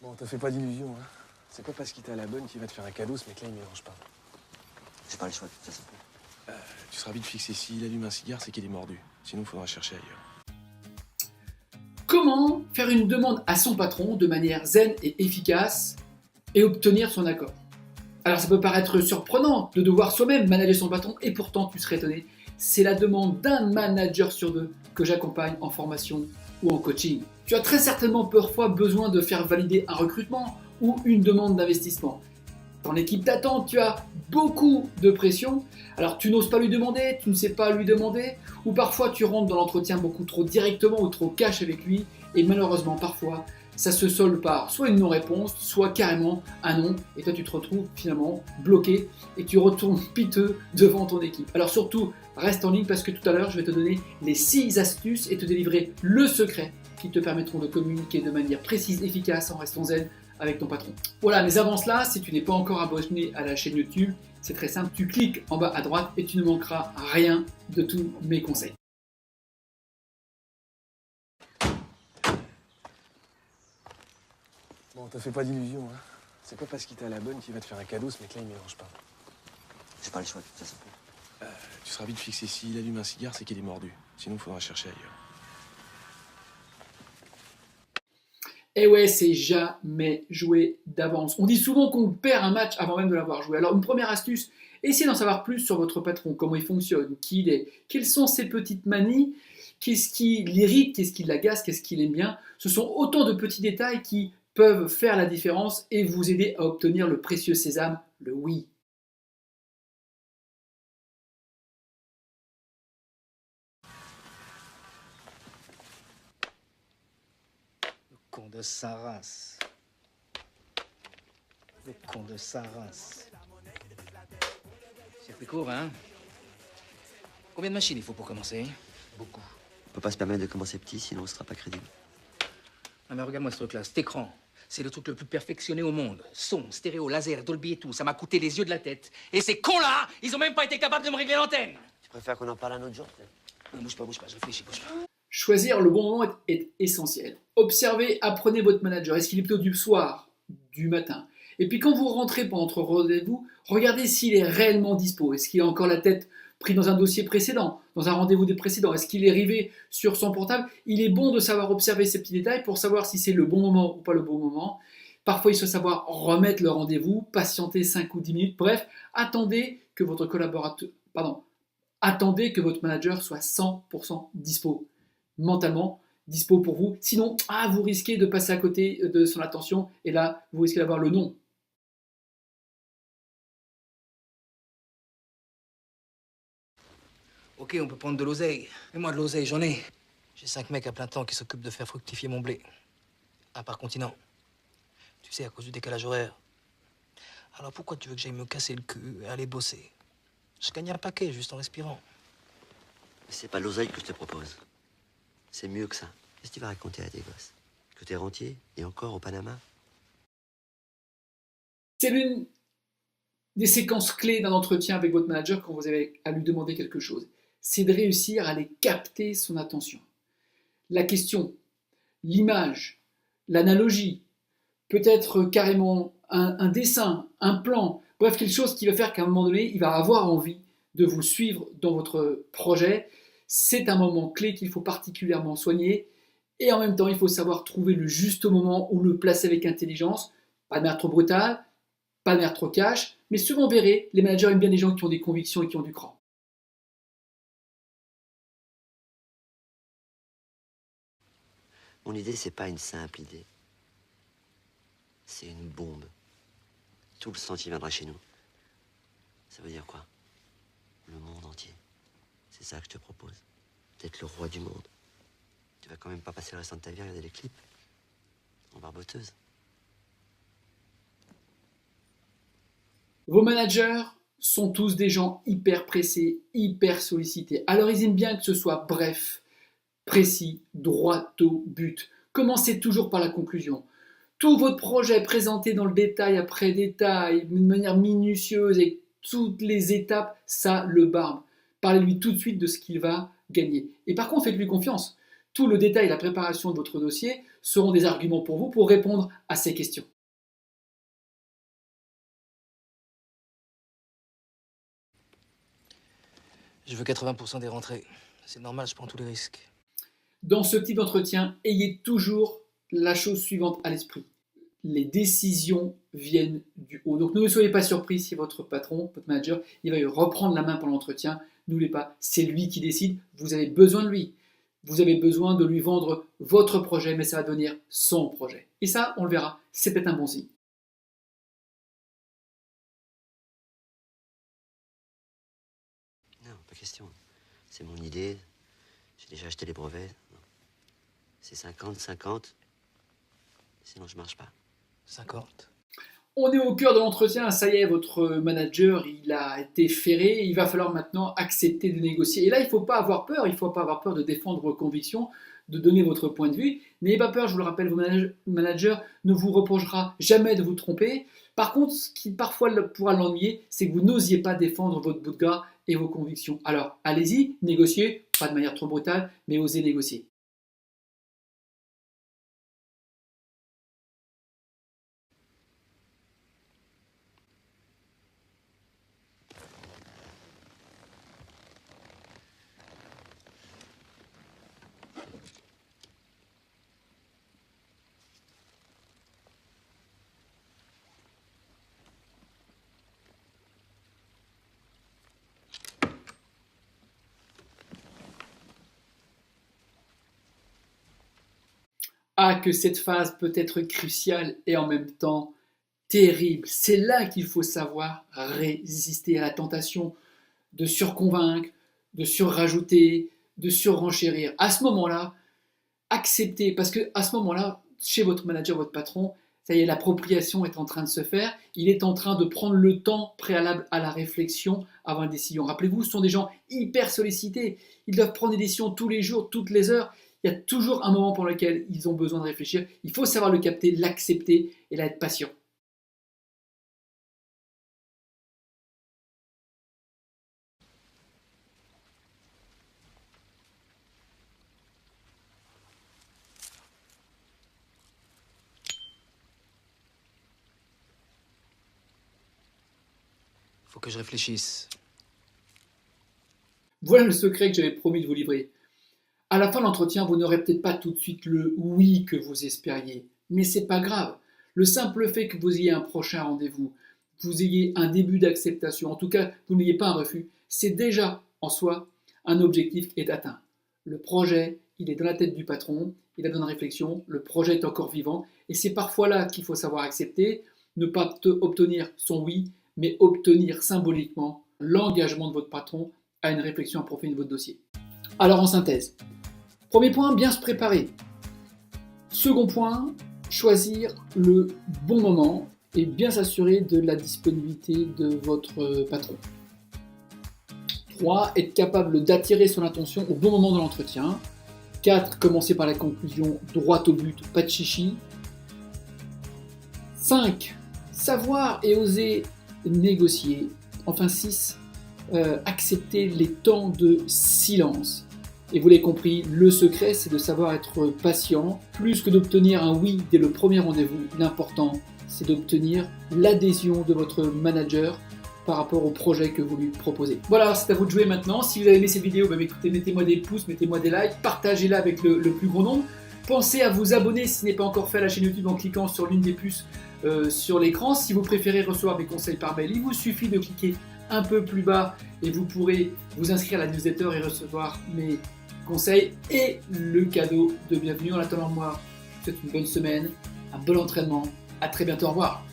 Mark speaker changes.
Speaker 1: Bon, te fais pas d'illusions, hein. C'est pas parce qu'il t'a à la bonne qu'il va te faire un cadeau, ce mec-là, il mélange pas.
Speaker 2: J'ai pas le choix, de toute façon.
Speaker 1: Tu seras vite fixé. S'il allume un cigare, c'est qu'il est mordu. Sinon, faudra chercher ailleurs.
Speaker 3: Comment faire une demande à son patron de manière zen et efficace et obtenir son accord? Alors ça peut paraître surprenant de devoir soi-même manager son patron et pourtant tu serais étonné. C'est la demande d'un manager sur deux que j'accompagne en formation ou en coaching. Tu as très certainement parfois besoin de faire valider un recrutement ou une demande d'investissement. Ton équipe t'attend, tu as beaucoup de pression, alors tu n'oses pas lui demander, tu ne sais pas lui demander, ou parfois tu rentres dans l'entretien beaucoup trop directement ou trop cash avec lui, et malheureusement parfois ça se solde par soit une non-réponse, soit carrément un non, et toi tu te retrouves finalement bloqué et tu retournes piteux devant ton équipe. Alors surtout, reste en ligne parce que tout à l'heure je vais te donner les 6 astuces et te délivrer le secret qui te permettront de communiquer de manière précise, efficace en restant zen avec ton patron. Voilà, mais avant cela, si tu n'es pas encore abonné à la chaîne YouTube, c'est très simple, tu cliques en bas à droite et tu ne manqueras rien de tous mes conseils.
Speaker 1: Bon, te fais pas d'illusions, hein. C'est pas parce qu'il t'a à la bonne qu'il va te faire un cadeau, ce mec-là, il mélange pas.
Speaker 2: J'ai pas le choix, de toute façon.
Speaker 1: Tu seras vite fixé. S'il allume un cigare, c'est qu'il est mordu. Sinon, faudra chercher ailleurs.
Speaker 3: Et ouais, c'est jamais joué d'avance. On dit souvent qu'on perd un match avant même de l'avoir joué. Alors une première astuce, essayez d'en savoir plus sur votre patron, comment il fonctionne, qui il est, quelles sont ses petites manies, qu'est-ce qui l'irrite, qu'est-ce qui l'agace, qu'est-ce qu'il aime bien. Ce sont autant de petits détails qui peuvent faire la différence et vous aider à obtenir le précieux sésame, le oui.
Speaker 4: Con de sa race. Le con de sa race. C'est plus court, hein? Combien de machines il faut pour commencer? Beaucoup.
Speaker 2: On peut pas se permettre de commencer petit, sinon on sera pas crédible.
Speaker 4: Ah mais regarde-moi ce truc-là, cet écran. C'est le truc le plus perfectionné au monde. Son, stéréo, laser, Dolby et tout. Ça m'a coûté les yeux de la tête. Et ces cons-là, ils ont même pas été capables de me régler l'antenne.
Speaker 2: Tu préfères qu'on en parle un autre jour?
Speaker 4: Non, bouge pas, je réfléchis, bouge pas.
Speaker 3: Choisir le bon moment est essentiel. Observez, apprenez votre manager. Est-ce qu'il est plutôt du soir, du matin? Et puis quand vous rentrez pendant votre rendez-vous, regardez s'il est réellement dispo. Est-ce qu'il a encore la tête pris dans un dossier précédent, dans un rendez-vous des précédents? Est-ce qu'il est rivé sur son portable? Il est bon de savoir observer ces petits détails pour savoir si c'est le bon moment ou pas le bon moment. Parfois, il faut savoir remettre le rendez-vous, patienter 5 ou 10 minutes. Bref, attendez que votre attendez que votre manager soit 100% dispo. Mentalement dispo pour vous. Sinon, vous risquez de passer à côté de son attention et là, vous risquez d'avoir le non.
Speaker 4: Ok, on peut prendre de l'oseille. Mais moi, de l'oseille, j'en ai. J'ai 5 mecs à plein temps qui s'occupent de faire fructifier mon blé. Un par continent. Tu sais, à cause du décalage horaire. Alors pourquoi tu veux que j'aille me casser le cul et aller bosser? Je gagne un paquet juste en respirant.
Speaker 2: Mais c'est pas l'oseille que je te propose. C'est mieux que ça. Qu'est-ce que tu vas raconter à tes gosses? Que t'es rentier et encore au Panama?
Speaker 3: C'est l'une des séquences clés d'un entretien avec votre manager quand vous avez à lui demander quelque chose. C'est de réussir à aller capter son attention. La question, l'image, l'analogie, peut-être carrément un dessin, un plan, bref, quelque chose qui va faire qu'à un moment donné, il va avoir envie de vous suivre dans votre projet. C'est un moment clé qu'il faut particulièrement soigner. Et en même temps, il faut savoir trouver le juste moment où le placer avec intelligence. Pas de manière trop brutale, pas de manière trop cash. Mais souvent, vous verrez, les managers aiment bien les gens qui ont des convictions et qui ont du cran.
Speaker 2: Mon idée, c'est pas une simple idée. C'est une bombe. Tout le sentier viendra chez nous. Ça veut dire quoi? Le monde entier. C'est ça que je te propose. D'être le roi du monde. Tu vas quand même pas passer le restant de ta vie à regarder les clips en barboteuse.
Speaker 3: Vos managers sont tous des gens hyper pressés, hyper sollicités. Alors ils aiment bien que ce soit bref, précis, droit au but. Commencez toujours par la conclusion. Tout votre projet présenté dans le détail après détail, de manière minutieuse et toutes les étapes, ça le barbe. Parlez-lui tout de suite de ce qu'il va gagner. Et par contre, faites-lui confiance. Tout le détail et la préparation de votre dossier seront des arguments pour vous pour répondre à ces questions.
Speaker 4: Je veux 80% des rentrées. C'est normal, je prends tous les risques.
Speaker 3: Dans ce type d'entretien, ayez toujours la chose suivante à l'esprit. Les décisions viennent du haut. Donc ne soyez pas surpris si votre patron, votre manager, il va reprendre la main pendant l'entretien. N'oubliez pas, c'est lui qui décide. Vous avez besoin de lui. Vous avez besoin de lui vendre votre projet, mais ça va devenir son projet. Et ça, on le verra, c'est peut-être un bon signe.
Speaker 2: Non, pas question. C'est mon idée. J'ai déjà acheté les brevets. C'est 50-50. Sinon, je marche pas.
Speaker 4: 50.
Speaker 3: On est au cœur de l'entretien, ça y est, votre manager, il a été ferré, il va falloir maintenant accepter de négocier. Et là, il ne faut pas avoir peur, il ne faut pas avoir peur de défendre vos convictions, de donner votre point de vue. N'ayez pas peur, je vous le rappelle, votre manager ne vous reprochera jamais de vous tromper. Par contre, ce qui parfois pourra l'ennuyer, c'est que vous n'osiez pas défendre votre bout de gras et vos convictions. Alors, allez-y, négociez, pas de manière trop brutale, mais osez négocier. Ah, que cette phase peut être cruciale et en même temps terrible. C'est là qu'il faut savoir résister à la tentation de surconvaincre, de surrajouter, de surrenchérir. À ce moment-là, acceptez, parce que à ce moment-là, chez votre manager, votre patron, ça y est, l'appropriation est en train de se faire. Il est en train de prendre le temps préalable à la réflexion avant une décision. Rappelez-vous, ce sont des gens hyper sollicités. Ils doivent prendre des décisions tous les jours, toutes les heures. Il y a toujours un moment pendant lequel ils ont besoin de réfléchir. Il faut savoir le capter, l'accepter et là être patient.
Speaker 4: Faut que je réfléchisse.
Speaker 3: Voilà le secret que j'avais promis de vous livrer. À la fin de l'entretien, vous n'aurez peut-être pas tout de suite le oui que vous espériez, mais c'est pas grave. Le simple fait que vous ayez un prochain rendez-vous, que vous ayez un début d'acceptation, en tout cas, vous n'ayez pas un refus, c'est déjà en soi un objectif qui est atteint. Le projet, il est dans la tête du patron, il a dans la réflexion, le projet est encore vivant, et c'est parfois là qu'il faut savoir accepter, ne pas obtenir son oui, mais obtenir symboliquement l'engagement de votre patron à une réflexion approfondie de votre dossier. Alors en synthèse, premier point, bien se préparer. Second point, choisir le bon moment et bien s'assurer de la disponibilité de votre patron. 3. Être capable d'attirer son attention au bon moment de l'entretien. 4. Commencer par la conclusion, droit au but, pas de chichi. 5. Savoir et oser négocier. Enfin 6. Accepter les temps de silence. Et vous l'avez compris, le secret, c'est de savoir être patient. Plus que d'obtenir un oui dès le premier rendez-vous, l'important, c'est d'obtenir l'adhésion de votre manager par rapport au projet que vous lui proposez. Voilà, c'est à vous de jouer maintenant. Si vous avez aimé cette vidéo, écoutez, mettez-moi des pouces, mettez-moi des likes, partagez-la avec le plus grand nombre. Pensez à vous abonner si ce n'est pas encore fait à la chaîne YouTube en cliquant sur l'une des puces sur l'écran. Si vous préférez recevoir mes conseils par mail, il vous suffit de cliquer un peu plus bas et vous pourrez vous inscrire à la newsletter et recevoir mes conseils et le cadeau de bienvenue. En attendant, moi, je vous souhaite une bonne semaine, un bon entraînement. À très bientôt, au revoir.